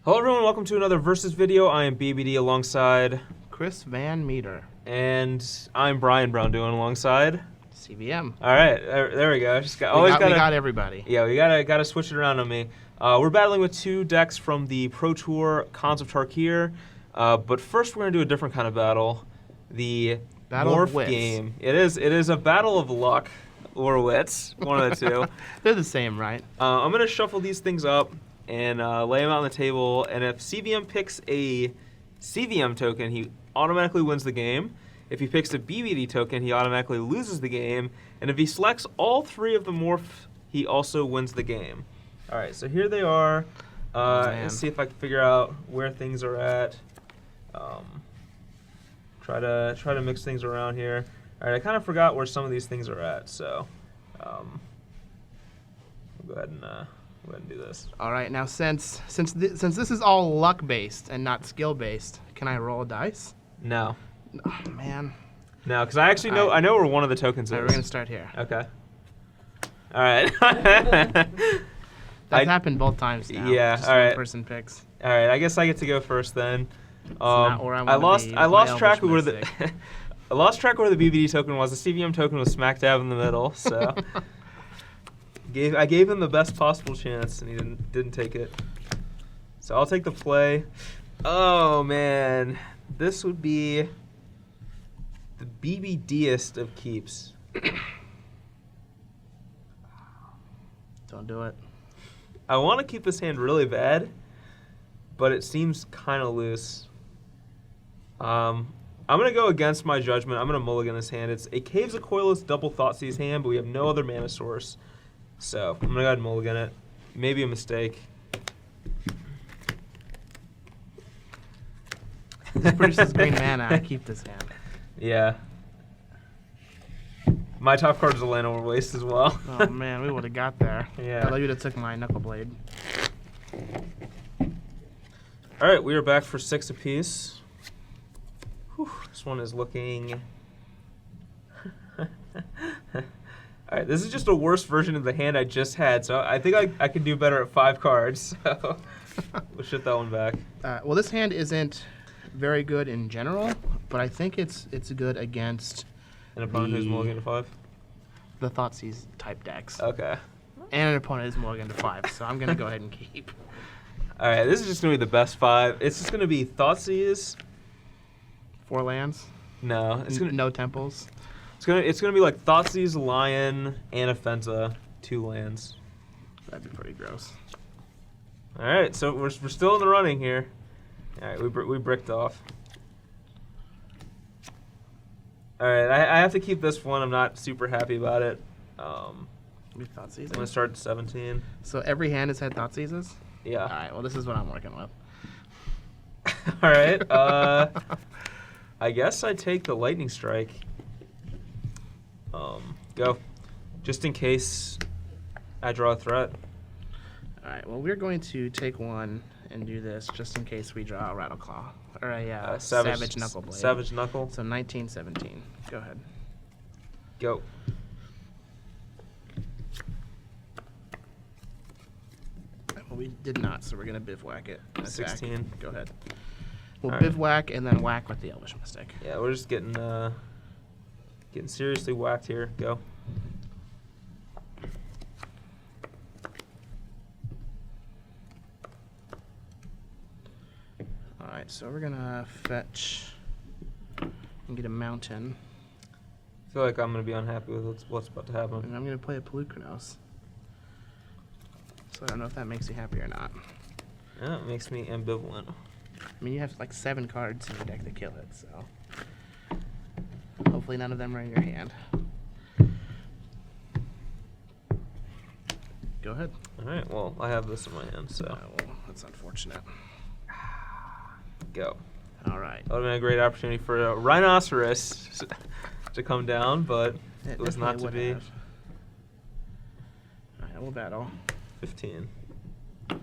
Hello everyone, welcome to another Versus video. I am BBD alongside Chris VanMeter. And I'm Braun-Duin alongside CVM. Alright, there we go. We got everybody. Yeah, we gotta switch it around on me. We're battling with two decks from the Pro Tour Khans of Tarkir. But first we're gonna do a different kind of battle. The Battle of Morph Wits. game. It is a battle of luck or wits, one of the two. They're the same, right? I'm gonna shuffle these things up and lay them out on the table, and if CVM picks a CVM token, he automatically wins the game. If he picks a BBD token, he automatically loses the game, and if he selects all three of the morph, he also wins the game. Alright, so here they are. Let's see if I can figure out where things are at. Try to mix things around here. Alright, I kind of forgot where some of these things are at, so we'll go ahead and do this. All right, now since this is all luck based and not skill based, can I roll a dice? No. Oh, man. No, because I actually know I know where one of the tokens is. All right, we're gonna start here. Okay. All right. That's happened both times now. Yeah. Just all right. One person picks. All right. I guess I get to go first then. Not where I lost track of where the I lost track of where the BBD token was. The CVM token was smack dab in the middle. So I gave him the best possible chance, and he didn't take it. So I'll take the play. Oh man, this would be the BBDest of keeps. Don't do it. I want to keep this hand really bad, but it seems kind of loose. I'm going to go against my judgment. I'm going to mulligan this hand. It's a Caves of Coilless double Thoughtseize hand, but we have no other mana source. So I'm going to go ahead and mulligan it. Maybe a mistake. This produces green mana. I keep this hand. Yeah. My top card is a land over waste as well. Oh man, we would have got there. Yeah. Although you'd have took my knuckle blade. All right, we are back for 6 apiece. Whew, this one is looking. All right, this is just a worse version of the hand I just had, so I think I can do better at 5 cards. So we'll shit that one back. Well, this hand isn't very good in general, but I think it's good against An opponent who's mulligan to 5? the Thoughtseize type decks. Okay. And an opponent is mulligan to 5, so I'm gonna go ahead and keep. All right, this is just gonna be the best 5. It's just gonna be Thoughtseize. 4 lands. No, it's gonna no temples. It's gonna be like Thoughtseize, Lion, and Offensa, 2 lands. That'd be pretty gross. All right, so we're still in the running here. All right, we bricked off. All right, I have to keep this one. I'm not super happy about it. We Thoughtseize. I'm gonna start at 17. So every hand has had Thoughtseizes? Yeah. All right. Well, this is what I'm working with. All right. I guess I take the Lightning Strike. Go. Just in case I draw a threat. All right. Well, we're going to take one and do this just in case we draw a Rattleclaw or a Savage Knuckle Blade. Savage Knuckle. So 19, 17. Go ahead. Go. Well, we did not, so we're going to bivouac it. and attack. 16. Go ahead. We'll All right. bivouac and then whack with the Elvish Mystic. Yeah, we're just getting seriously whacked here. Go. All right, so we're going to fetch and get a mountain. I feel like I'm gonna be unhappy with what's about to happen. And I'm going to play a Pelucranos. So I don't know if that makes you happy or not. Yeah, it makes me ambivalent. I mean, you have like 7 cards in your deck to kill it, so hopefully none of them are in your hand. Go ahead. All right. Well, I have this in my hand, so Well, that's unfortunate. go. All right. That would have been a great opportunity for a Rhinoceros to come down, but it was not to be. All right, we'll battle. 15. All right,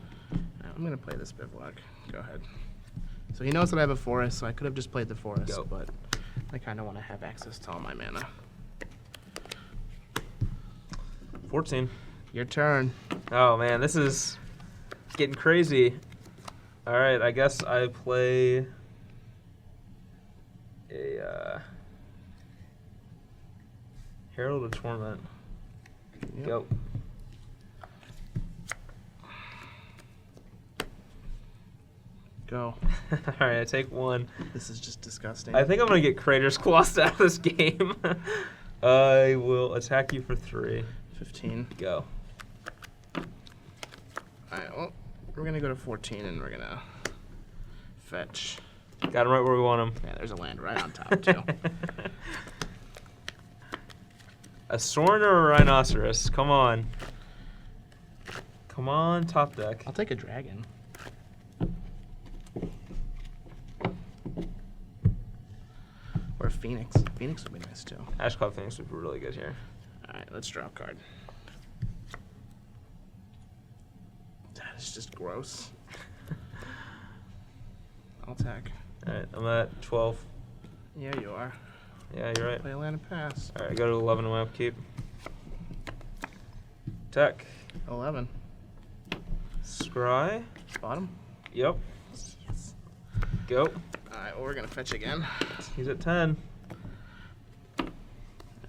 I'm going to play this Bivouac. Go ahead. So he knows that I have a forest, so I could have just played the forest, Go. but I kind of want to have access to all my mana. 14. Your turn. Oh man, this is getting crazy. All right, I guess I play a Herald of Torment. Yep. Go. Go. All right, I take 1. This is just disgusting. I think I'm gonna get Crater's Claws out of this game. I will attack you for 3. 15. Go. Alright, well, we're gonna go to 14 and we're gonna fetch. Got him right where we want him. Yeah, there's a land right on top, too. A Sorin or a Rhinoceros? Come on. Come on, top deck. I'll take a dragon. Or a Phoenix. Phoenix would be nice, too. Ashclaw Phoenix would be really good here. Alright, let's draw a card. That is just gross. I'll attack. Alright, I'm at 12. Yeah, you are. Yeah, you're right. Play a land and pass. Alright, I go to 11 in my upkeep. Attack. 11. Scry. Bottom? Yep. Yes. Go. Alright, well, we're gonna fetch again. He's at 10.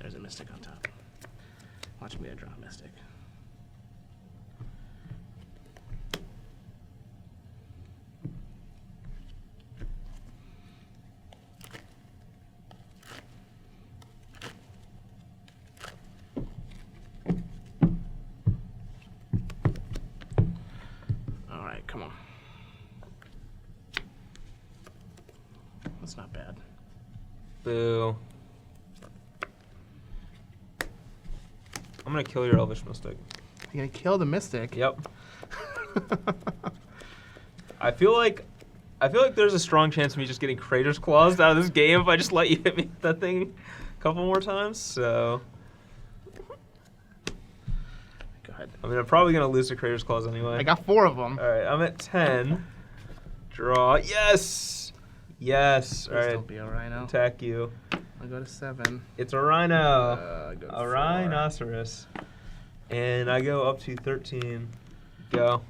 There's a Mystic on top. Watch me draw a Mystic. Alright, come on. That's not bad. Boo. I'm gonna kill your Elvish Mystic. You're gonna kill the Mystic? Yep. I feel like there's a strong chance of me just getting Crater's Claws out of this game if I just let you hit me with that thing a couple more times, so. Go ahead. I mean, I'm probably gonna lose to Crater's Claws anyway. I got 4 of them. Alright, I'm at 10. Draw. Yes! Yes! Please Alright. don't be a Rhino. Attack you. I'll go to 7. It's a Rhino. Go to A 4. Rhinoceros. And I go up to 13. Go.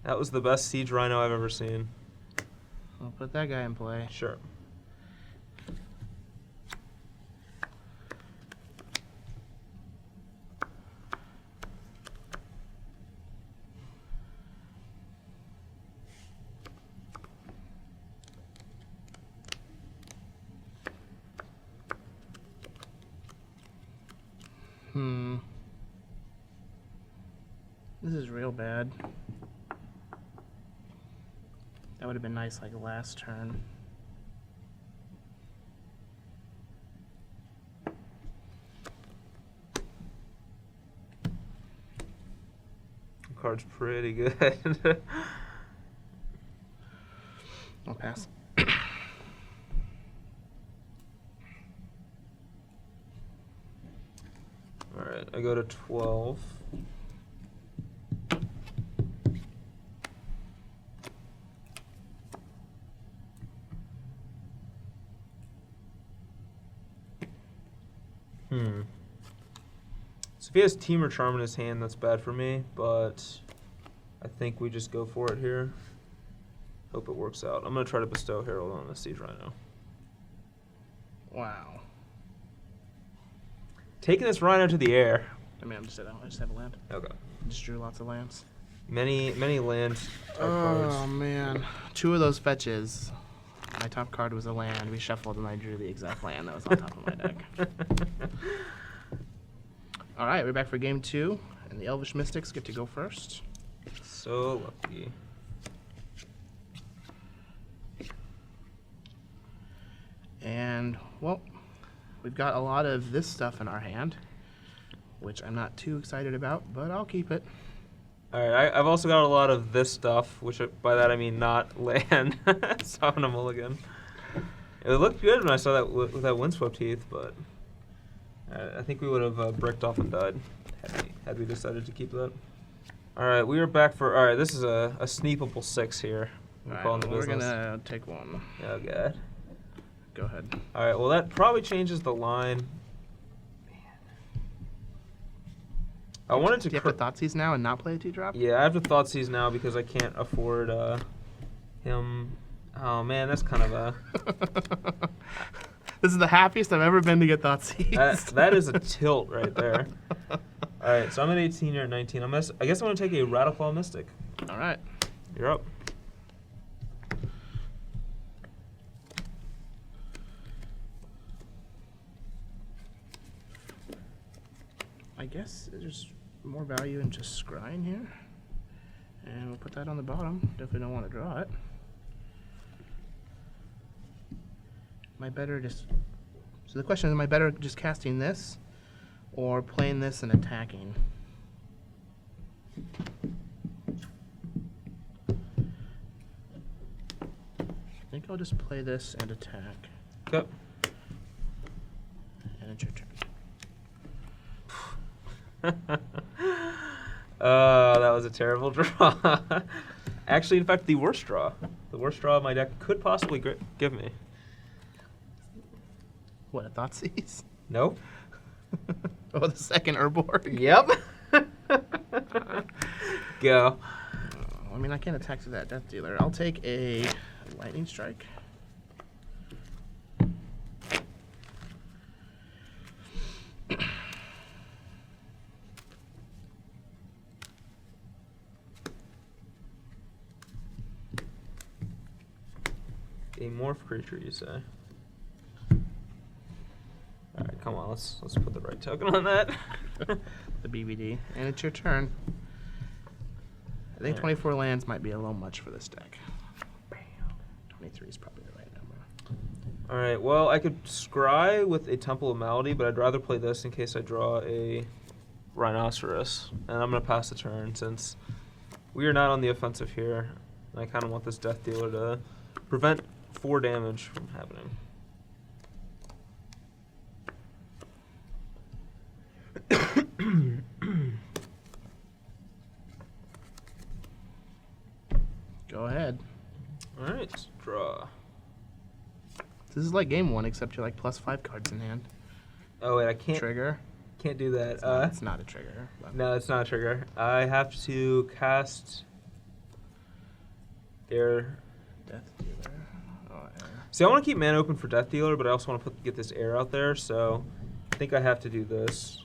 That was the best Siege Rhino I've ever seen. I'll put that guy in play. Sure. This is real bad. That would have been nice like last turn. The card's pretty good. I'll pass. Alright, I go to 12. So if he has Temur Charm in his hand, that's bad for me, but I think we just go for it here. Hope it works out. I'm going to try to bestow Herald on the Siege Rhino. Wow. Taking this Rhino to the air. I mean, I just have a land. Okay. I just drew lots of lands. Many land Oh cards. man, 2 of those fetches. My top card was a land. We shuffled and I drew the exact land that was on top of my deck. All right, we're back for game 2, and the Elvish Mystics get to go first. So lucky. And well, we've got a lot of this stuff in our hand, which I'm not too excited about, but I'll keep it. Alright, I've also got a lot of this stuff, which by that I mean not land. Stop on a mulligan. It looked good when I saw that with that Windswept Heath, but I think we would have bricked off and died had we decided to keep that. Alright, we are back for... Alright, this is a sneepable 6 here. All Calling right, the we're business. gonna take one. Oh, God. Go ahead. Alright, well that probably changes the line. I wanted to... Do you have to Thoughtseize now and not play a 2-drop? Yeah, I have to Thoughtseize now because I can't afford him. Oh man, that's kind of a. This is the happiest I've ever been to get Thoughtseize. That is a tilt right there. All right, so I'm at 18, you're at 19. I guess I'm gonna take a Rattlefall Mystic. All right. You're up. I guess there's more value in just scrying here. And we'll put that on the bottom. Definitely don't want to draw it. Am I better just... So the question is, am I better just casting this or playing this and attacking? I think I'll just play this and attack. Yep. And it's your turn. That was a terrible draw. Actually, in fact, the worst draw. The worst draw my deck could possibly give me. What, a Thoughtseize? Nope. Oh, the second Urborg? Yep. Go. I mean, I can't attack to that Death Dealer. I'll take a Lightning Strike. A morph creature, you say? All right, come on. Let's put the right token on that. The BBD. And it's your turn. I think 24 lands might be a little much for this deck. Bam. 23 is probably the right number. All right. Well, I could scry with a Temple of Malady, but I'd rather play this in case I draw a Rhinoceros. And I'm going to pass the turn since we are not on the offensive here. I kind of want this Death Dealer to prevent 4 damage from happening. Go ahead. All right, draw. This is like game 1, except you're like +5 cards in hand. Oh wait, I can't Trigger. can't do that. It's not a trigger. But No, it's not a trigger. I have to cast air. Death Dealer. Oh, yeah. See, I want to keep mana open for Death Dealer, but I also want to get this air out there. So I think I have to do this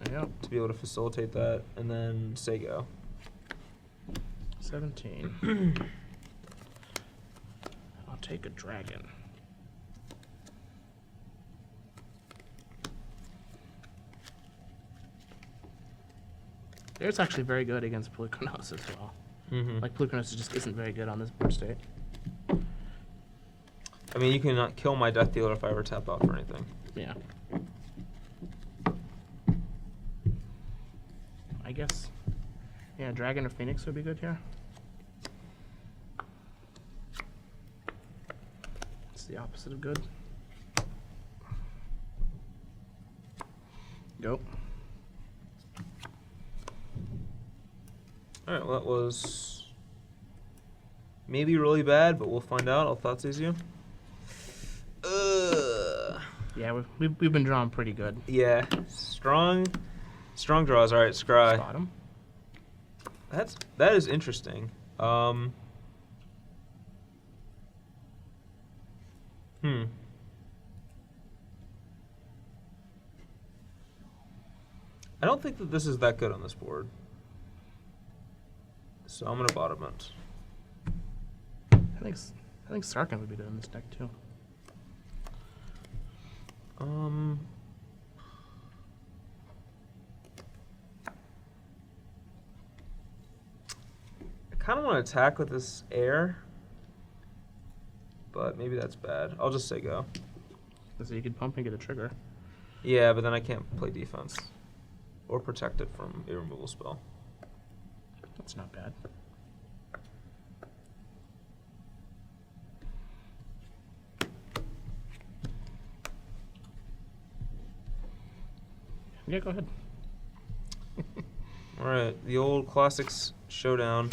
There you go. to be able to facilitate that, and then say go. 17. I'll take a dragon. It's actually very good against Polukranos as well. Mm-hmm. Like, Polukranos just isn't very good on this board state. I mean, you cannot kill my Death Dealer if I ever tap out for anything. Yeah. I guess, yeah, Dragon or Phoenix would be good here. It's the opposite of good. Go. All right, well, that was maybe really bad, but we'll find out. I'll Thoughtseize you. Yeah, we've been drawing pretty good. Yeah, strong draws. All right, scry. Spot 'em. That is interesting. I don't think that this is that good on this board. So I'm gonna bottom it. I think Sarkhan would be good in this deck too. I kind of want to attack with this air, but maybe that's bad. I'll just say go. So you could pump and get a trigger. Yeah, but then I can't play defense or protect it from a removal spell. That's not bad. Yeah, go ahead. All right, the old classics showdown.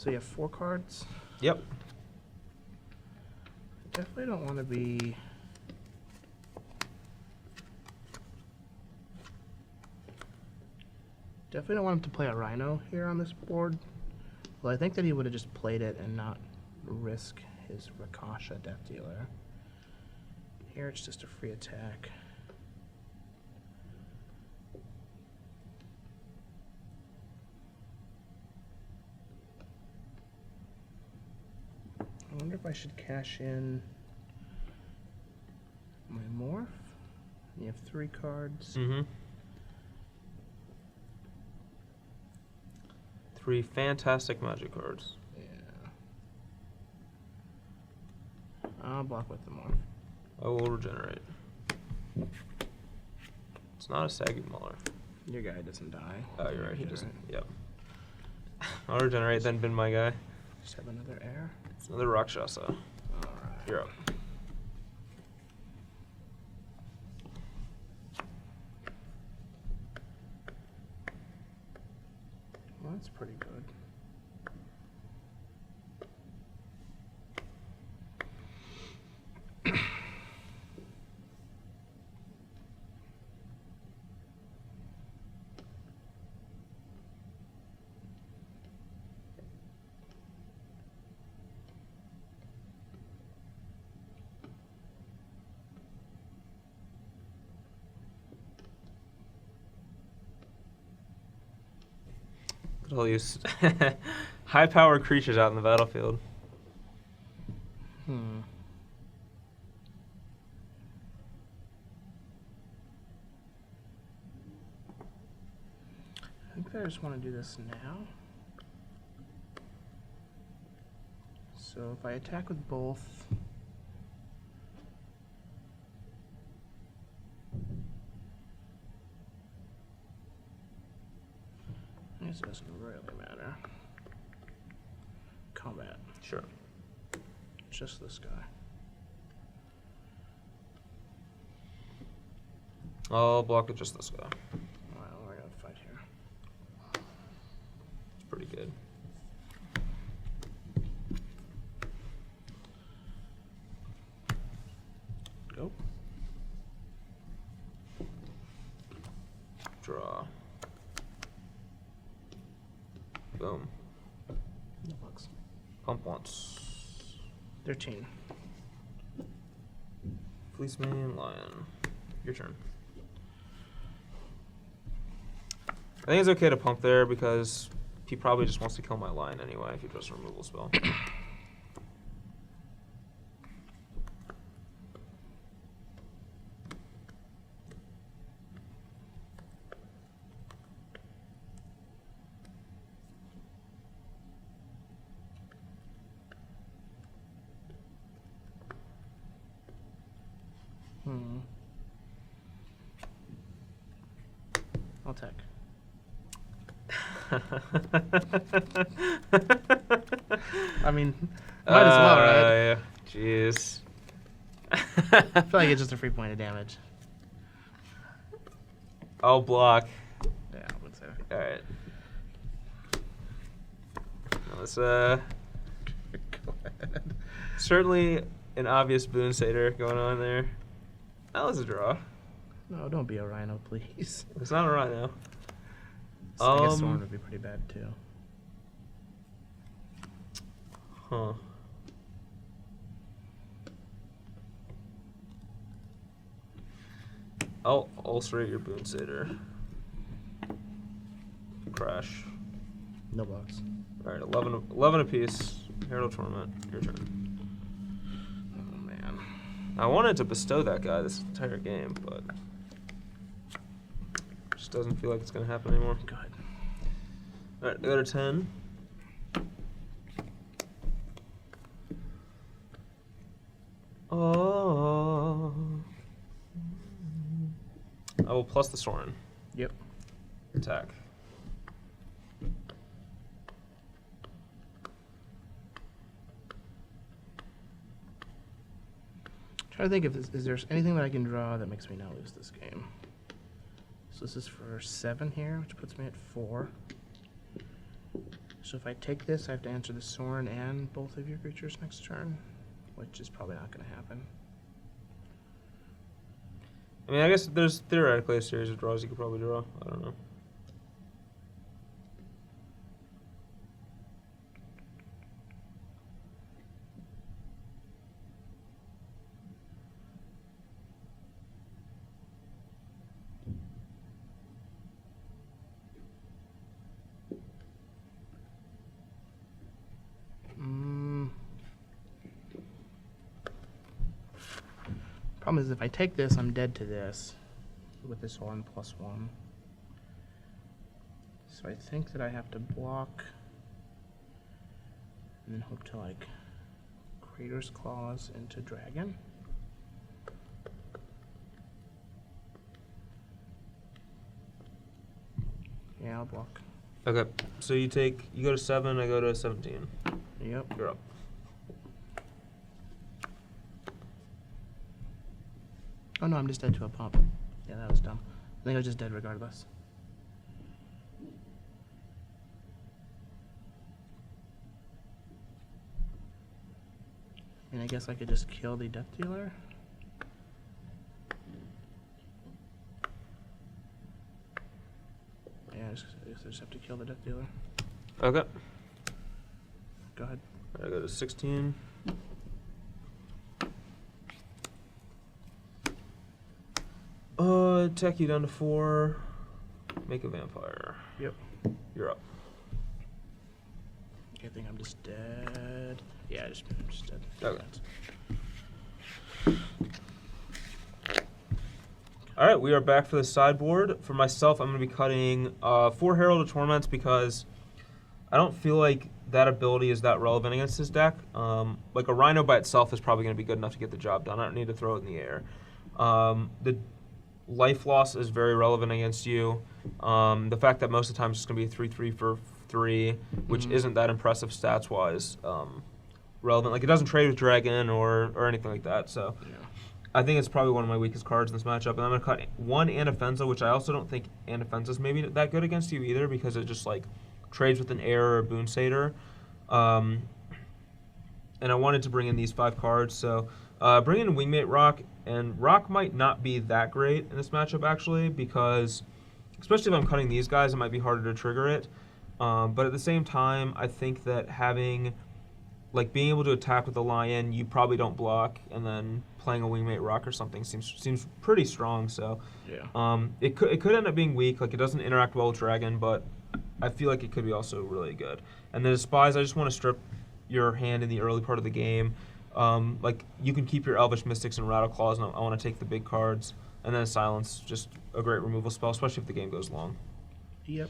So you have 4 cards. Yep. Definitely don't want to be. Definitely don't want him to play a Rhino here on this board. Well, I think that he would have just played it and not risk his Rakasha Death Dealer. Here it's just a free attack. I wonder if I should cash in my Morph. You have 3 cards. Mm-hmm. 3 fantastic magic cards. Yeah. I'll block with the Morph. I will regenerate. It's not a Saggy Mauler. Your guy doesn't die. Oh, you're right. He Regenerate. doesn't. Yep. I'll regenerate, then bin my guy. Just have another air. It's another Rakshasa. Alright. You're up. Well, that's pretty good. I'll use high-powered creatures out in the battlefield. I think I just want to do this now. So if I attack with both, I guess it doesn't really matter. Combat, Sure. just this guy. I'll block with just this guy. Well, we're gonna fight here. It's pretty good. Go. Draw. Boom. No bugs. Pump once. 13. Policeman, Lion. Your turn. I think it's okay to pump there because he probably just wants to kill my Lion anyway if he does a removal spell. I'll attack. I mean, might as well, right? Jeez. I feel like it's just a free point of damage. I'll block. Yeah, I would say. Alright. Let's, Go ahead. certainly an obvious Boon Satyr going on there. That was a draw. No, don't be a Rhino, please. It's not a Rhino. So I guess Storm would be pretty bad, too. Huh. I'll ulcerate your Boon Satyr. Crash. No bugs. Alright, 11 apiece. Herald Torment, your turn. Oh, man. I wanted to bestow that guy this entire game, but just doesn't feel like it's going to happen anymore. Go ahead. Alright, I got a 10. Oh. I will plus the Sorin. Yep. Attack. Trying to think if is there anything that I can draw that makes me not lose this game. So this is for 7 here, which puts me at 4. It's So if I take this, I have to answer the Sorin and both of your creatures next turn, which is probably not going to happen. I mean, I guess there's theoretically a series of draws you could probably draw. I don't know. Problem is, if I take this, I'm dead to this with this 1+1. So I think that I have to block and then hope to like Crater's Claws into Dragon. Yeah, I'll block. Okay, so you go to 7, I go to 17. Yep. You're up. Oh no, I'm just dead to a pump. Yeah, that was dumb. I think I was just dead regardless. I mean, I guess I could just kill the Death Dealer. Yeah, I guess I just have to kill the Death Dealer. Okay. Go ahead. I go to 16. Attack you down to 4. Make a vampire. Yep. You're up. I think I'm just dead. Yeah, just dead. Okay. Alright, we are back for the sideboard. For myself, I'm going to be cutting 4 Herald of Torments because I don't feel like that ability is that relevant against this deck. Like a Rhino by itself is probably going to be good enough to get the job done. I don't need to throw it in the air. The life loss is very relevant against you. The fact that most of the time it's just going to be a 3/3 for 3, which isn't that impressive stats-wise, relevant. Like, it doesn't trade with Dragon or anything like that, so Yeah. I think it's probably one of my weakest cards in this matchup. And I'm going to cut 1 Anafenza, which I also don't think Anafenza's maybe that good against you either because it just, like, trades with an Air or a Boon Satyr. And I wanted to bring in these 5 cards, so bring in Wingmate Rock, and Rock might not be that great in this matchup, actually, because, especially if I'm cutting these guys, it might be harder to trigger it. But at the same time, I think that having, like, being able to attack with the Lion, you probably don't block, and then playing a Wingmate Rock or something seems pretty strong, so Yeah. it could end up being weak. Like, it doesn't interact well with Dragon, but I feel like it could be also really good. And then Despise, I just want to strip your hand in the early part of the game. Like, you can keep your Elvish Mystics and Rattle Claws, and I want to take the big cards. And then Silence, just a great removal spell, especially if the game goes long. Yep.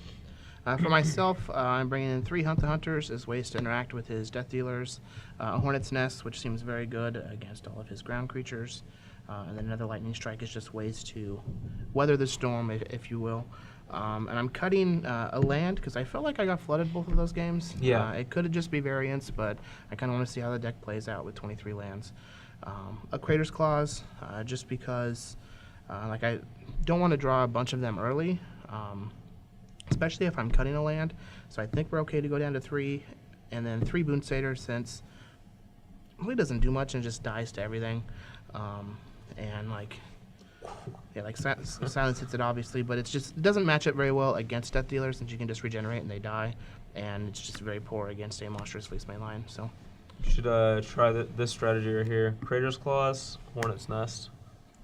For myself, I'm bringing in 3 Hunt the Hunters as ways to interact with his Death Dealers. A Hornet's Nest, which seems very good against all of his ground creatures. And then another Lightning Strike is just ways to weather the storm, if you will. And I'm cutting a land because I felt like I got flooded both of those games. Yeah. It could just be variance, but I kind of want to see how the deck plays out with 23 lands. A Crater's Claws, just because like I don't want to draw a bunch of them early, especially if I'm cutting a land. So I think we're okay to go down to 3, and then 3 Boon Satyr since it really doesn't do much and just dies to everything. And like, yeah, like Silence hits it obviously, but it doesn't match up very well against Death Dealers since you can just regenerate and they die, and it's just very poor against a monstrous Fleece Main Line. So You should try this strategy right here. Crater's Claws, Hornet's Nest.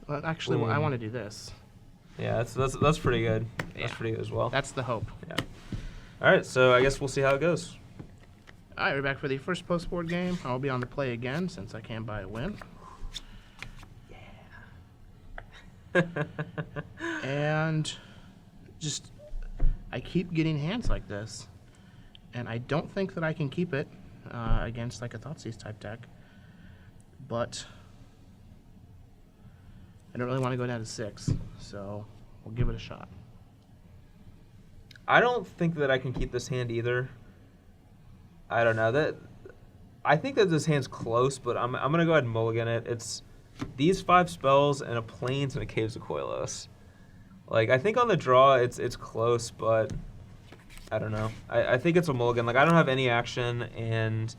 well, actually, I want to do this. Yeah, that's pretty good. Yeah. That's pretty good as well. That's the hope. Yeah. All right, so I guess we'll see how it goes. All right, we're back for the first post-board game. I'll be on the play again since I can't buy a win. And just, I keep getting hands like this, and I don't think that I can keep it against like a Thoughtseize type deck, but I don't really want to go down to 6, so we'll give it a shot. I don't think that I can keep this hand either. I don't know. I think that this hand's close, but I'm gonna go ahead and mulligan it. It's these 5 spells and a Plains and a Caves of Koilos. Like, I think on the draw it's close, but I don't know. I think it's a mulligan. Like, I don't have any action, and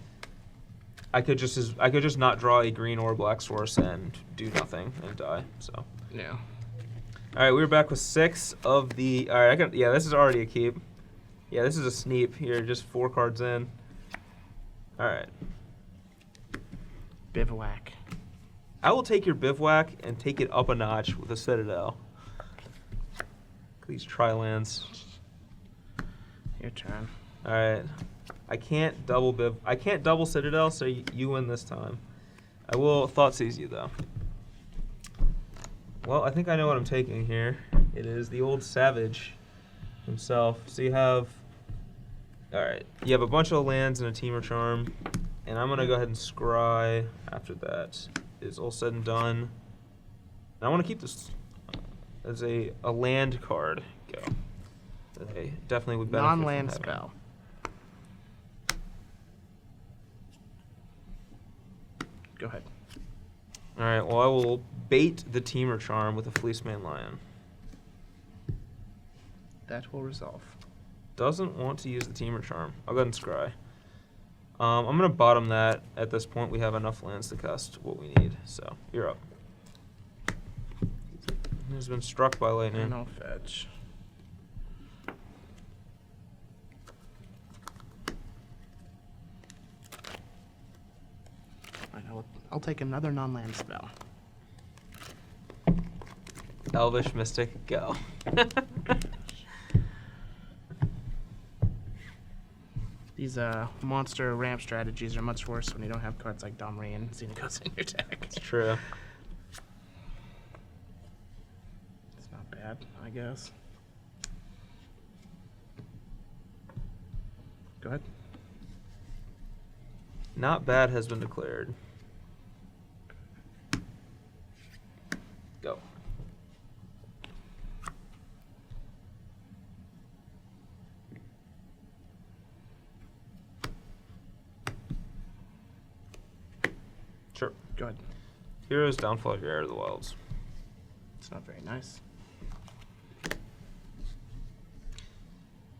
I could just not draw a green or black source and do nothing and die. So. Yeah. All right, we're back with 6 of the. All right, yeah, this is already a keep. Yeah, this is a sneep here, just 4 cards in. All right. Bivouac. I will take your bivouac and take it up a notch with a Citadel. These tri-lands. Your turn. All right. I can't double Citadel, so you win this time. I will Thoughtseize you though. Well, I think I know what I'm taking here. It is the old Savage himself. So you have, all right, you have a bunch of lands and a Temur Charm, and I'm gonna go ahead and scry after that is all said and done. And I want to keep this as a land card. Go. They definitely would benefit. Non-land spell. Go ahead. All right. Well, I will bait the Temur Charm with a Fleecemane Lion. That will resolve. Doesn't want to use the Temur Charm. I'll go ahead and scry. I'm going to bottom that. At this point, we have enough lands to cast what we need. So, you're up. He's been struck by lightning. No fetch. I'll take another non-land spell. Elvish Mystic, go. These monster ramp strategies are much worse when you don't have cards like Domri and Xenagos in your deck. It's true. It's not bad, I guess. Go ahead. Not bad has been declared. Go. Sure. Go ahead. Heroes downfall of your Heir of the Wilds. It's not very nice.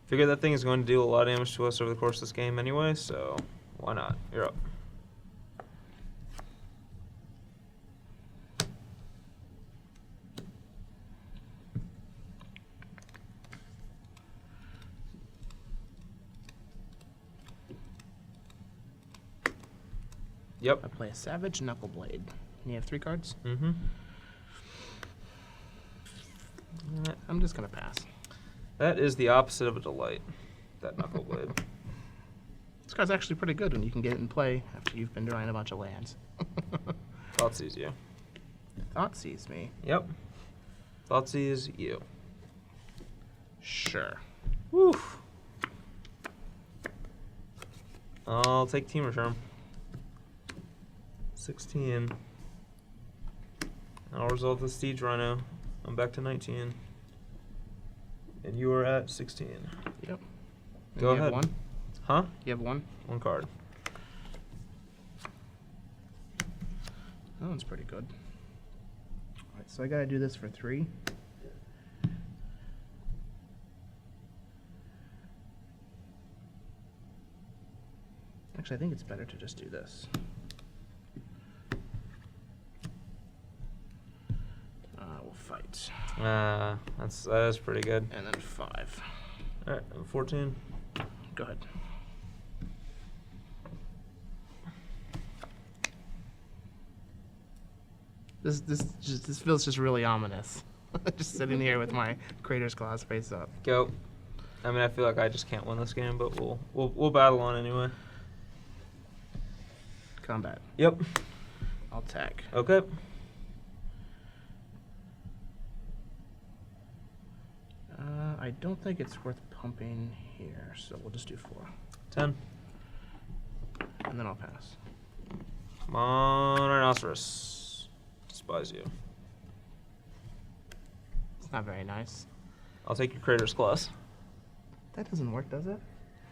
Figure that thing is going to deal a lot of damage to us over the course of this game anyway, so why not? You're up. Yep. I play a Savage Knuckleblade. And you have 3 cards? Mm-hmm. I'm just going to pass. That is the opposite of a delight, that Knuckleblade. This card's actually pretty good when you can get it in play after you've been drawing a bunch of lands. Thoughtseize you. Thoughtseize me. Yep. Thoughtseize you. Sure. Woo. I'll take Temur Charm. 16. I'll resolve the Siege Rhino. I'm back to 19. And you are at 16. Yep. And Go you ahead. Have 1? Huh? You have 1? 1 card. That one's pretty good. Alright, so I gotta do this for 3. Actually, I think it's better to just do this. We'll fight. That is pretty good. And then 5. All right, I'm 14. Go ahead. This feels just really ominous. Just sitting here with my Crater's Claws face up. Go. I mean, I feel like I just can't win this game, but we'll battle on anyway. Combat. Yep. I'll attack. Okay. I don't think it's worth pumping here, so we'll just do 4. 10. And then I'll pass. Come on, Rhinoceros. Despise you. It's not very nice. I'll take your Crater's Claws. That doesn't work, does it?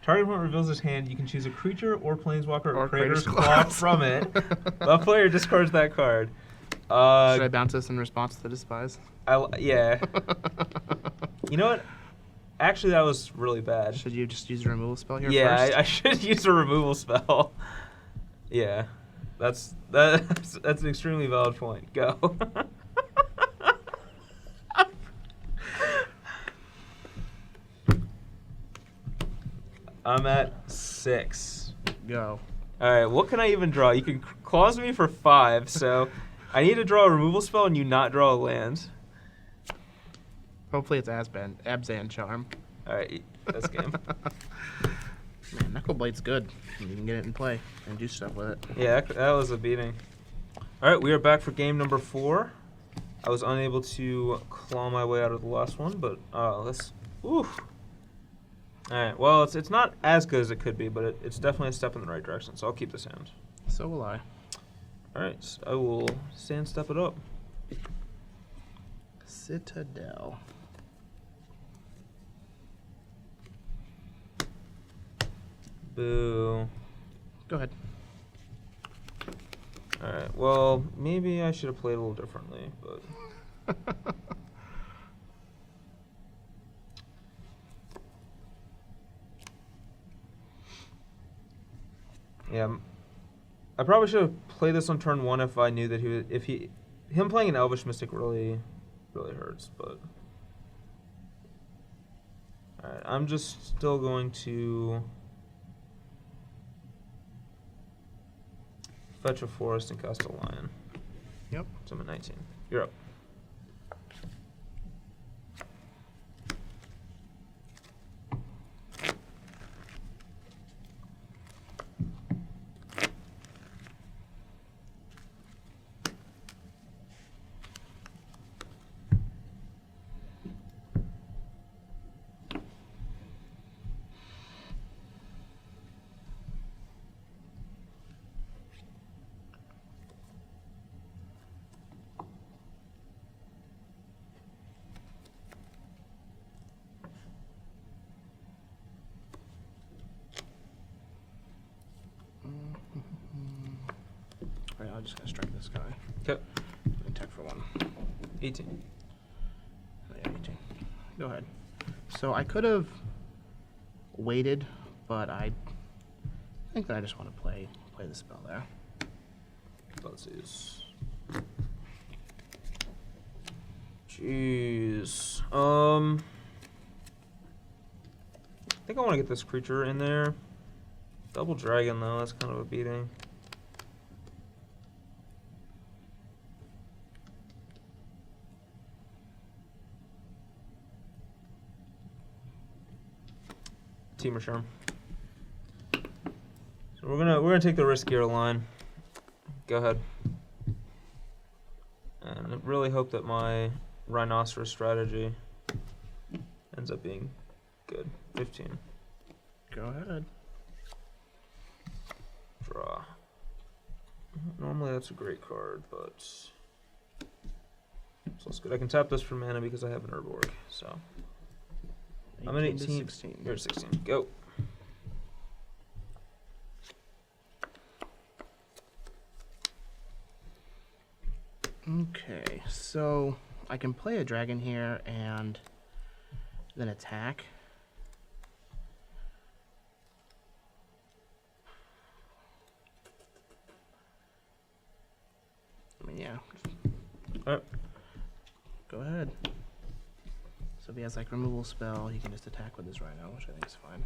Target opponent reveals his hand. You can choose a creature or planeswalker or Crater's Crater's Claw Claws. from it. The player discards that card. Should I bounce this in response to the Despise? Yeah. You know what? Actually, that was really bad. Should you just use a removal spell here Yeah, first? I should use a removal spell. Yeah, that's an extremely valid point. Go. I'm at 6. Go. All right, what can I even draw? You can clause me for 5, so I need to draw a removal spell and you not draw a land. Hopefully it's Abzan Charm. All right, that's game. Man, Knuckle Blade's good. You can get it in play and do stuff with it. Yeah, that was a beating. All right, we are back for game number 4. I was unable to claw my way out of the last one, but let's. Oof. All right. Well, it's not as good as it could be, but it's definitely a step in the right direction. So I'll keep this hand. So will I. All right. So I will sand step it up. Citadel. Boo. Go ahead. All right. Well, maybe I should have played a little differently, but. Yeah, I probably should have played this on turn 1 if I knew that him playing an Elvish Mystic really hurts. But all right, I'm just still going to fetch a forest and cast a lion. Yep. So I'm at 19. You're up. Alright, I'm just gonna strike this guy. Okay. Attack for 1. 18. Yeah, 18. Go ahead. So I could have waited, but I think that I just want to play the spell there. Let's see. Jeez. I think I want to get this creature in there. Double dragon though, that's kind of a beating. Temur Charm. So we're gonna take the riskier line. Go ahead. And I really hope that my rhinoceros strategy ends up being good. 15. Go ahead. Draw. Normally that's a great card, but so it's good. I can tap this for mana because I have an Urborg. So I'm at 18. 16. You're at 16. Go. Okay, so I can play a dragon here and then attack. I mean, yeah. Alright. Go ahead. So if he has like removal spell, he can just attack with his rhino, which I think is fine.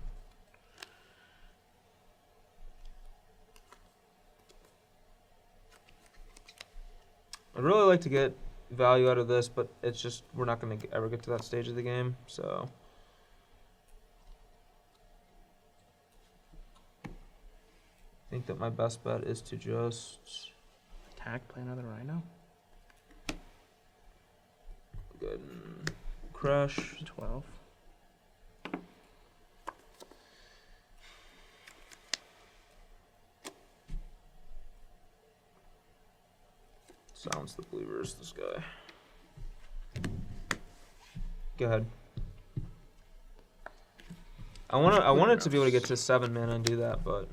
I'd really like to get value out of this, but it's just we're not going to ever get to that stage of the game, so. I think that my best bet is to just Attack, play another rhino. go ahead and crush. 12. Silence the believers, this guy. Go ahead. I wanted to be able to get to 7 mana and do that, but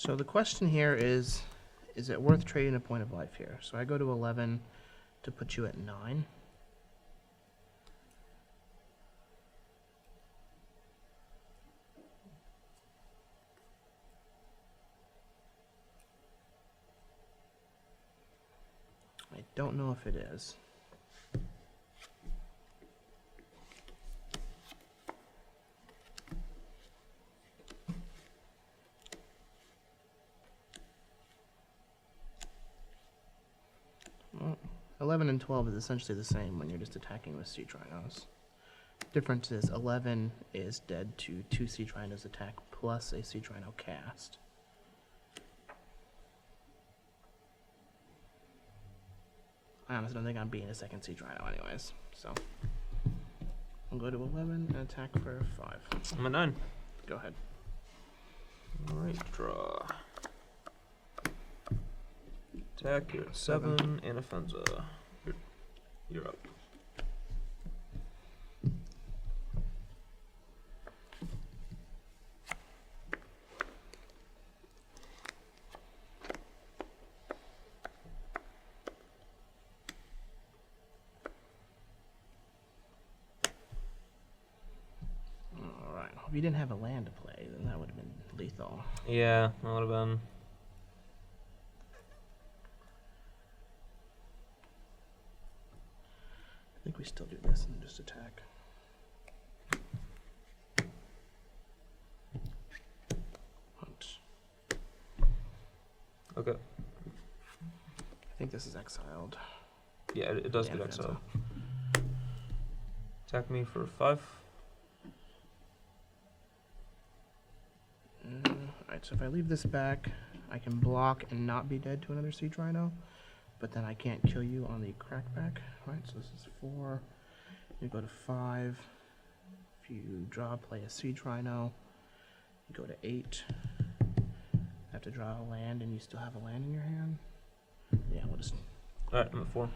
So the question here is it worth trading a point of life here? So I go to 11 to put you at 9. I don't know if it is. Well, 11 and 12 is essentially the same when you're just attacking with sea trinos. Difference is 11 is dead to 2 sea trinos attack plus a sea trino cast. I honestly don't think I'm beating a second sea trino anyways, so I'll go to 11 and attack for 5. I'm at 9. Go ahead. Alright, draw. Attack, you're at 7, and offensa. You're up. Alright, if you didn't have a land to play, then that would have been lethal. Yeah, that would have been. I think we still do this and just attack. Hunt. Okay. I think this is exiled. Yeah, it does Yeah, get that's exiled. Attack me for 5. Alright, so if I leave this back, I can block and not be dead to another siege rhino, but then I can't kill you on the crackback. Right, so this is 4. You go to 5. If you draw, play a siege rhino, you go to 8. Have to draw a land, and you still have a land in your hand. Yeah, we'll just Alright, I'm at 4.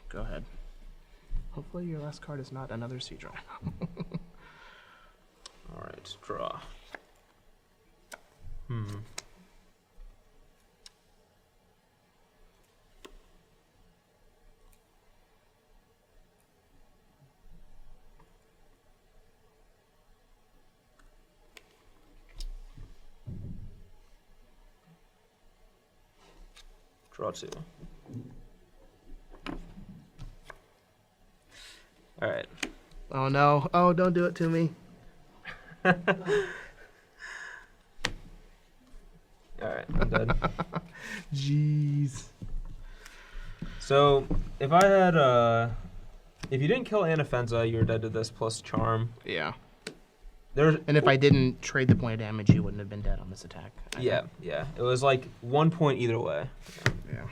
go ahead. Hopefully your last card is not another siege rhino. Alright, draw. Draw 2. Alright. Oh no. Oh, don't do it to me. Alright, I'm dead. Jeez. So, if I had, if you didn't kill Anafenza, you're dead to this plus charm. Yeah. There's, And if I didn't trade the point of damage, you wouldn't have been dead on this attack. yeah. It was like 1 point either way. Yeah.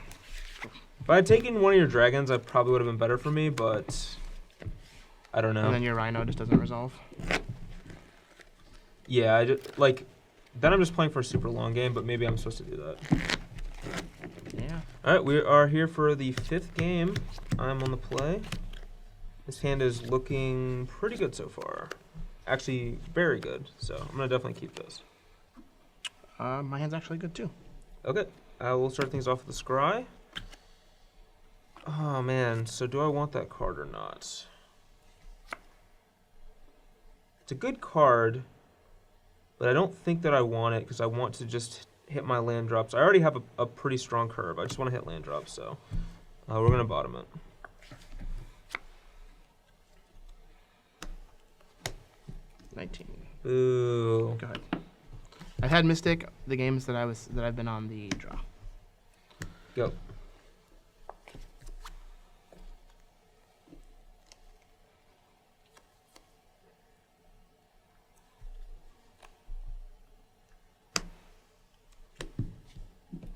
If I had taken one of your dragons, that probably would have been better for me, but I don't know. And then your rhino just doesn't resolve. Yeah, I just, like, then I'm just playing for a super long game, but maybe I'm supposed to do that. Yeah. Alright, we are here for the 5th game. I'm on the play. This hand is looking pretty good so far. Actually, very good, so I'm going to definitely keep this. My hand's actually good too. Okay, we'll start things off with the Scry. Oh man, so do I want that card or not? It's a good card, but I don't think that I want it because I want to just hit my land drops. I already have a pretty strong curve. I just want to hit land drops, so we're going to bottom it. Ooh. Go ahead. I've had Mystic the games that I've been on the draw. Go.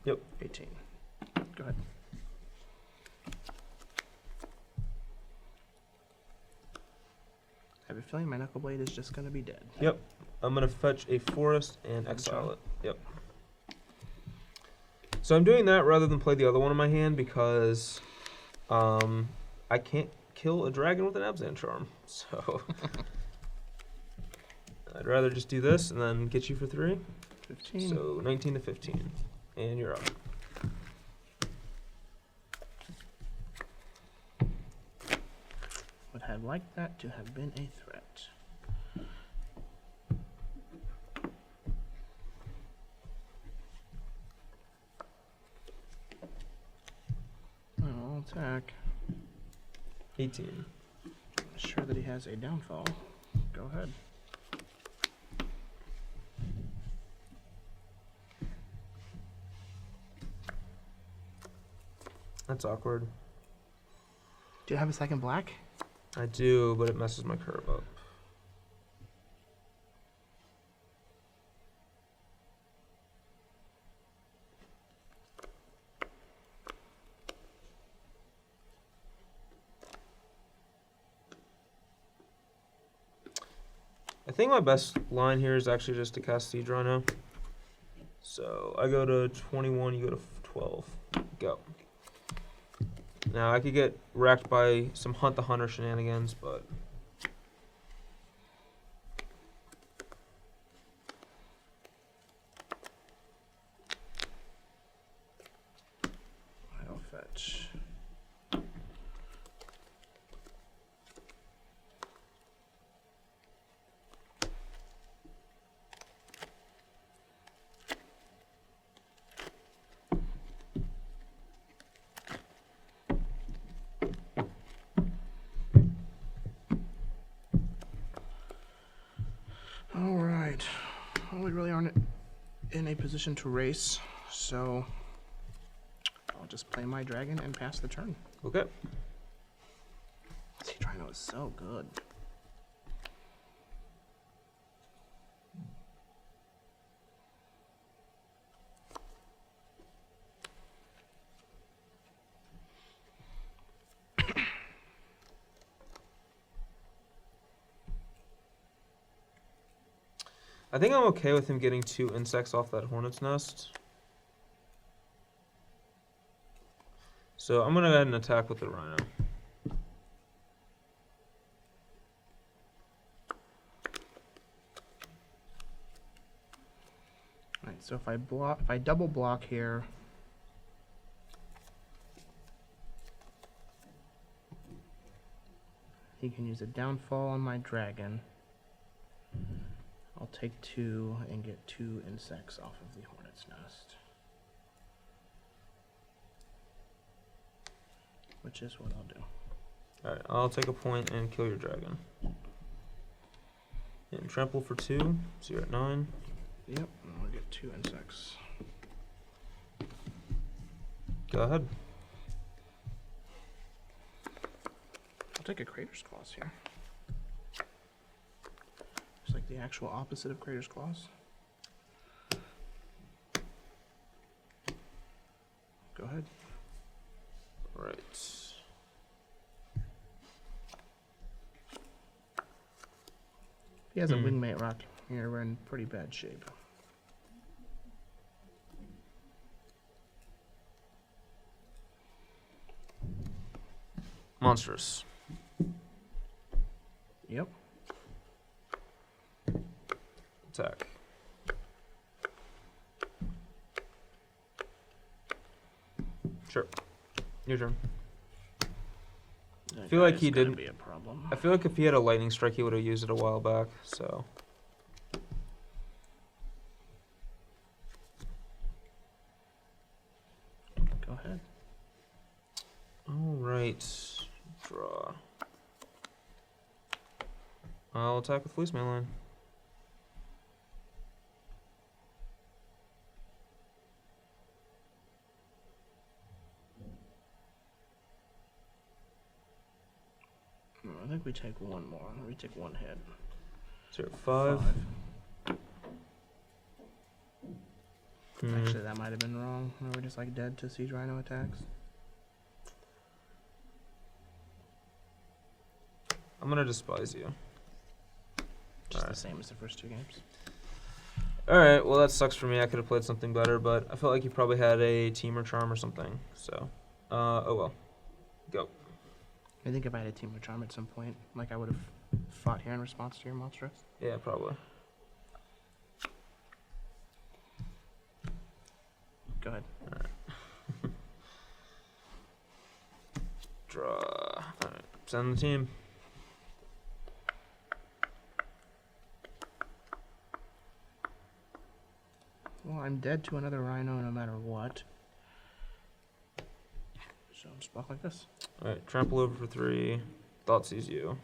Yep. 18. Go ahead. I have a feeling my Knuckle Blade is just going to be dead. Yep. I'm going to fetch a forest and exile it. Yep. So I'm doing that rather than play the other one in my hand because I can't kill a dragon with an Abzan charm. So I'd rather just do this and then get you for 3. 15. So 19 to 15. And you're up. Would have liked that to have been a threat. I'll attack. 18. Sure that he has a downfall. Go ahead. That's awkward. Do you have a second black? I do, but it messes my curve up. I think my best line here is actually just to cast Siege Rhino. So I go to 21, you go to 12. Go. Now I could get wrecked by some Hunt the Hunter shenanigans, but I'll fetch. All right. Well, we really aren't in a position to race, so I'll just play my dragon and pass the turn. okay. Siege Rhino is so good. I think I'm okay with him getting 2 insects off that hornet's nest. So I'm gonna go ahead and attack with the rhino. Alright, so if I double block here, he can use a downfall on my dragon. I'll take 2 and get 2 insects off of the hornet's nest. Which is what I'll do. Alright, I'll take a point and kill your dragon. And trample for 2, so you're at 9. Yep, and I'll get 2 insects. Go ahead. I'll take a Crater's Claws here. It's like the actual opposite of Crater's Claws. Go ahead. Right. If he has a wingmate rock here, we're in pretty bad shape. Monstrous. Yep. Attack. Sure. Your turn. I feel like he didn't- be a problem. I feel like if he had a lightning strike, he would have used it a while back, so. Go ahead. Alright. Draw. I'll attack with Fleece Mainline. No, I think we take one more. We take one hit. So you're at 5. Actually, that might have been wrong. We're just like dead to Siege Rhino attacks. I'm gonna despise you. Just the same as the first 2 games. Alright, well that sucks for me. I could have played something better, but I felt like you probably had a Temur Charm or something. So, oh well. Go. I think if I had a Temur Charm at some point, like I would have fought here in response to your monstrous. Yeah, probably. Go ahead. Draw. All right. Send the team. Well, I'm dead to another rhino no matter what. So I'm just block like this. All right. Trample over for 3. Thought sees you.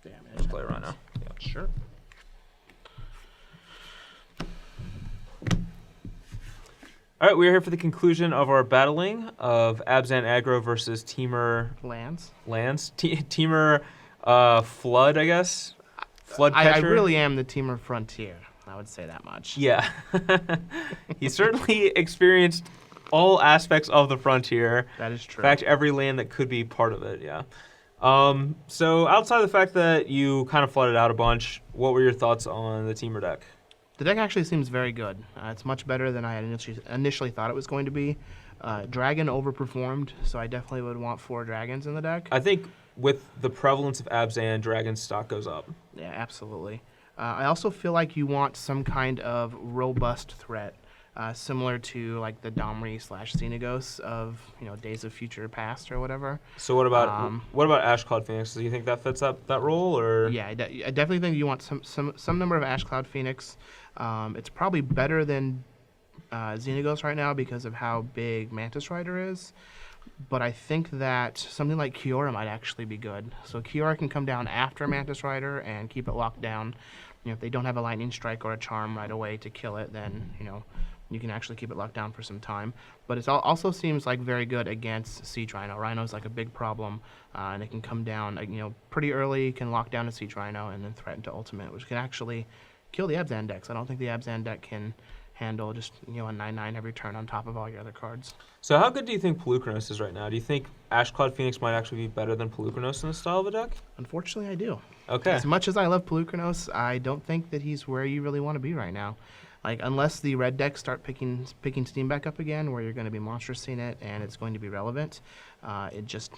Damn it. Let's play a rhino. Yeah. Sure. All right, we're here for the conclusion of our battling of Abzan Aggro versus Temur Lands. Temur Flood, I guess. Flood I catcher. really am the Temur Frontier. I would say that much. Yeah. He certainly experienced all aspects of the frontier. That is true. In fact, every land that could be part of it, yeah. So outside of the fact that you kind of flooded out a bunch, what were your thoughts on the Temur deck? The deck actually seems very good. It's much better than I had initially thought it was going to be. Dragon overperformed, so I definitely would want 4 dragons in the deck. I think with the prevalence of Abzan, Dragon's stock goes up. Yeah, absolutely. I also feel like you want some kind of robust threat, similar to like the Domri/Xenagos of Days of Future Past or whatever. So what about Ashcloud Phoenix? Do you think that fits that role, or? Yeah, I definitely think you want some number of Ashcloud Phoenix. It's probably better than Xenagos right now because of how big Mantis Rider is. But I think that something like Kiora might actually be good. So Kiora can come down after Mantis Rider and keep it locked down. If they don't have a Lightning Strike or a Charm right away to kill it, then you can actually keep it locked down for some time. But it also seems like very good against Siege Rhino. Rhino's like a big problem, and it can come down pretty early, can lock down a Siege Rhino, and then threaten to ultimate, which can actually kill the Abzan decks. I don't think the Abzan deck can handle just a 9/9 every turn on top of all your other cards. So how good do you think Pelucranos is right now? Do you think Ashcloud Phoenix might actually be better than Pelucranos in the style of the deck? Unfortunately, I do. Okay. As much as I love Pelucranos, I don't think that he's where you really want to be right now. Like, unless the red decks start picking steam back up again, where you're going to be monstrous-ing it and it's going to be relevant, it just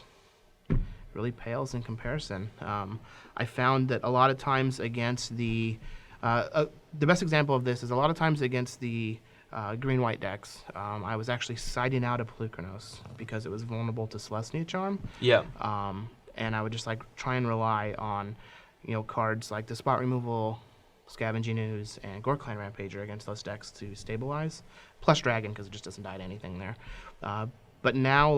really pales in comparison. I found that a lot of times against the best example of this is a lot of times against the green-white decks, I was actually siding out of Pelucranos because it was vulnerable to Celestia Charm. Yeah. And I would just try and rely on cards like the Spot Removal, Scavenging Ooze, and Gore-Clan Rampager against those decks to stabilize. Plus Dragon, because it just doesn't die to anything there. But now,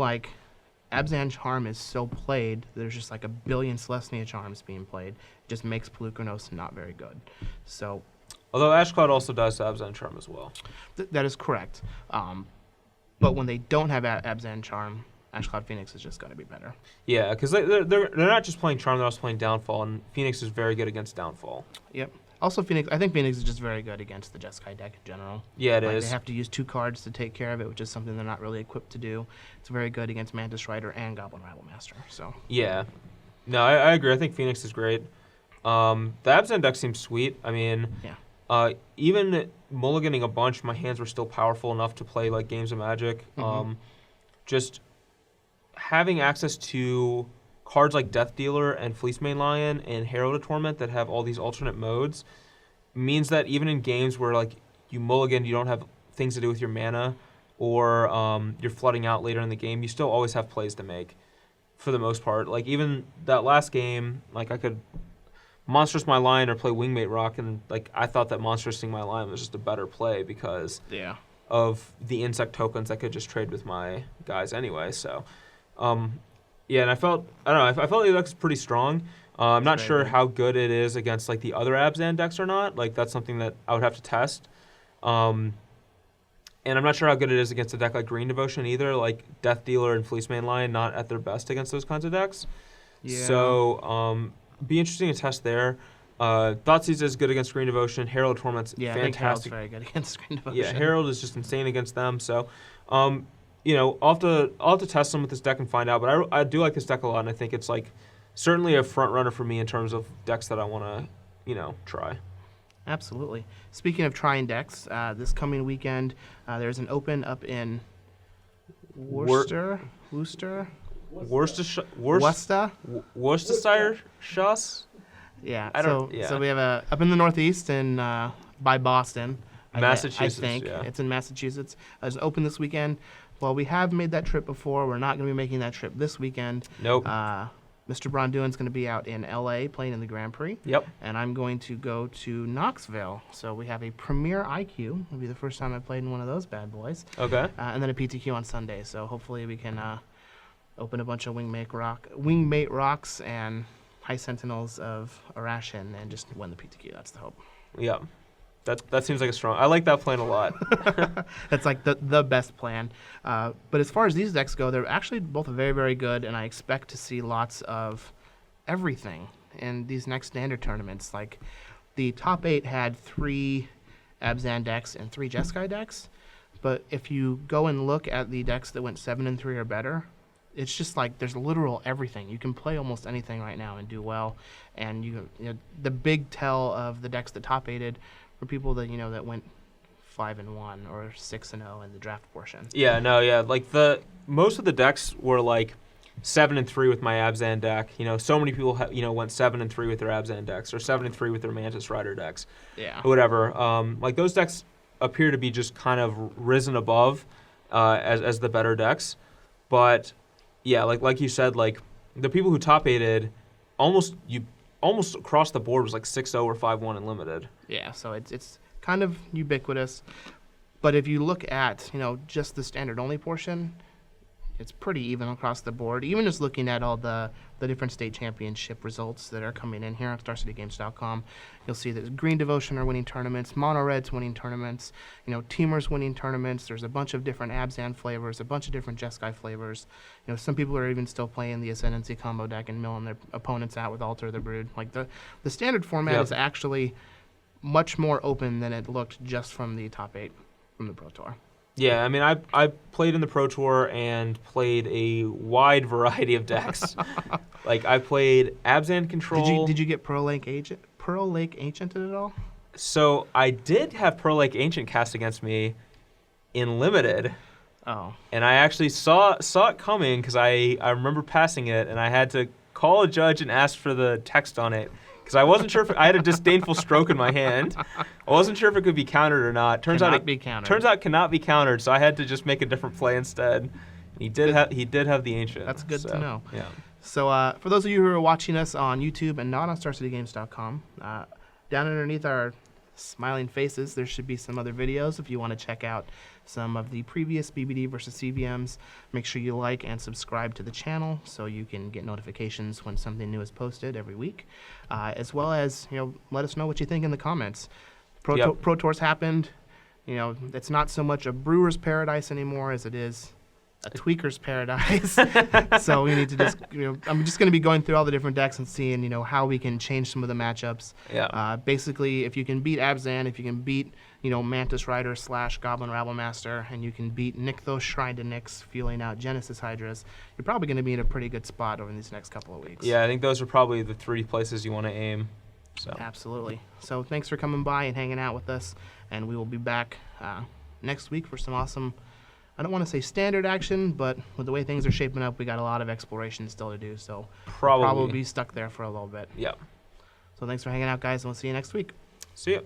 Abzan Charm is so played, there's just a billion Celestia Charms being played. It just makes Pelucranos not very good. So, although Ashcloud also does Abzan Charm as well. That is correct. But when they don't have Abzan Charm, Ashcloud Phoenix is just going to be better. Yeah, because they're not just playing Charm, they're also playing Downfall, and Phoenix is very good against Downfall. Yep. Also, I think Phoenix is just very good against the Jeskai deck in general. Yeah, it is. They have to use 2 cards to take care of it, which is something they're not really equipped to do. It's very good against Mantis Rider and Goblin Rival Master. So. Yeah. No, I agree. I think Phoenix is great. The Abzan deck seems sweet. I mean, yeah. Even mulliganing a bunch, my hands were still powerful enough to play games of Magic. Mm-hmm. Just having access to cards like Death Dealer and Fleecemane Lion and Herald of Torment that have all these alternate modes means that even in games where you mulligan, you don't have things to do with your mana, or you're flooding out later in the game, you still always have plays to make for the most part. Even that last game, I could monstrous my Lion or play Wingmate Rock, and I thought that monstrous my Lion was just a better play because of the insect tokens I could just trade with my guys anyway. So yeah, and I felt the deck's pretty strong. I'm not sure how good it is against the other Abzan decks or not. That's something that I would have to test. And I'm not sure how good it is against a deck like Green Devotion either. Death Dealer and Fleecemane Lion not at their best against those kinds of decks. Yeah. So be interesting to test there. Thoughtseize is good against Green Devotion. Herald of Torment's fantastic. I think Herald's very good against Green Devotion. Yeah, Herald is just insane against them. So I'll have to test them with this deck and find out. But I do like this deck a lot, and I think it's certainly a front runner for me in terms of decks that I want to try. Absolutely. Speaking of trying decks, this coming weekend there's an open up in Worcestershire. Yeah. So we have up in the Northeast and by Boston. Massachusetts, I think. yeah. It's in Massachusetts. It's open this weekend. Well, we have made that trip before. We're not going to be making that trip this weekend. Nope. Mr. Braun-Duin's going to be out in L.A. playing in the Grand Prix. Yep. And I'm going to go to Knoxville. So we have a Premier IQ. It'll be the first time I've played in one of those bad boys. Okay. And then a PTQ on Sunday. So hopefully we can open a bunch of wingmate rocks and high sentinels of Arashin and just win the PTQ. That's the hope. Yeah. That seems like a strong. I like that plan a lot. That's like the best plan. But as far as these decks go, they're actually both very, very good, and I expect to see lots of everything in these next standard tournaments. Like the top 8 had 3 Abzan decks and 3 Jeskai decks, but if you go and look at the decks that went 7 and 3 or better, it's just like there's literal everything. You can play almost anything right now and do well. And you know, the big tell of the decks that top 8'd for people that that went 5-1 or 6-0 in the draft portion. Yeah, no, yeah. Like most of the decks were like 7-3 with my Abzan deck. So many people went 7-3 with their Abzan decks or 7-3 with their Mantis Rider decks. Yeah. Or whatever. Like those decks appear to be just kind of risen above as the better decks. But yeah, like you said, like the people who top 8'd almost across the board was like 6-0 or 5-1 in limited. Yeah, so it's kind of ubiquitous. But if you look at, just the standard only portion, it's pretty even across the board. Even just looking at all the different state championship results that are coming in here on StarCityGames.com, you'll see that Green Devotion are winning tournaments, Mono Red's winning tournaments, Temur's winning tournaments. There's a bunch of different Abzan flavors, a bunch of different Jeskai flavors. Some people are even still playing the Ascendancy combo deck and milling their opponents out with Altar of the Brood. Like the standard format is actually much more open than it looked just from the top 8 from the Pro Tour. Yeah, I mean, I played in the Pro Tour and played a wide variety of decks. Like I played Abzan Control. Did you get Pearl Lake Ancient at all? So I did have Pearl Lake Ancient cast against me in limited. Oh. And I actually saw it coming because I remember passing it, and I had to call a judge and ask for the text on it. Because I wasn't sure if I had a disdainful stroke in my hand. I wasn't sure if it could be countered or not. Turns out it cannot be countered, so I had to just make a different play instead. He did have the Ancient. That's good to know. Yeah. So for those of you who are watching us on YouTube and not on StarCityGames.com, down underneath our smiling faces, there should be some other videos if you want to check out some of the previous BBD versus CVMs. Make sure you like and subscribe to the channel so you can get notifications when something new is posted every week, as well as let us know what you think in the comments. Pro Tours happened. It's not so much a brewer's paradise anymore as it is a tweaker's paradise. So we need to just, I'm just going to be going through all the different decks and seeing, how we can change some of the matchups. Yeah. Basically, if you can beat Abzan, if you can beat, Mantis Rider / Goblin Rabblemaster, and you can beat Nykthos Shrine to Nyx, fueling out Genesis Hydras, you're probably going to be in a pretty good spot over these next couple of weeks. Yeah, I think those are probably the 3 places you want to aim. So. Absolutely. So thanks for coming by and hanging out with us, and we will be back next week for some awesome, I don't want to say standard action, but with the way things are shaping up, we got a lot of exploration still to do, so we'll probably be stuck there for a little bit. Yeah. So thanks for hanging out, guys, and we'll see you next week. See ya.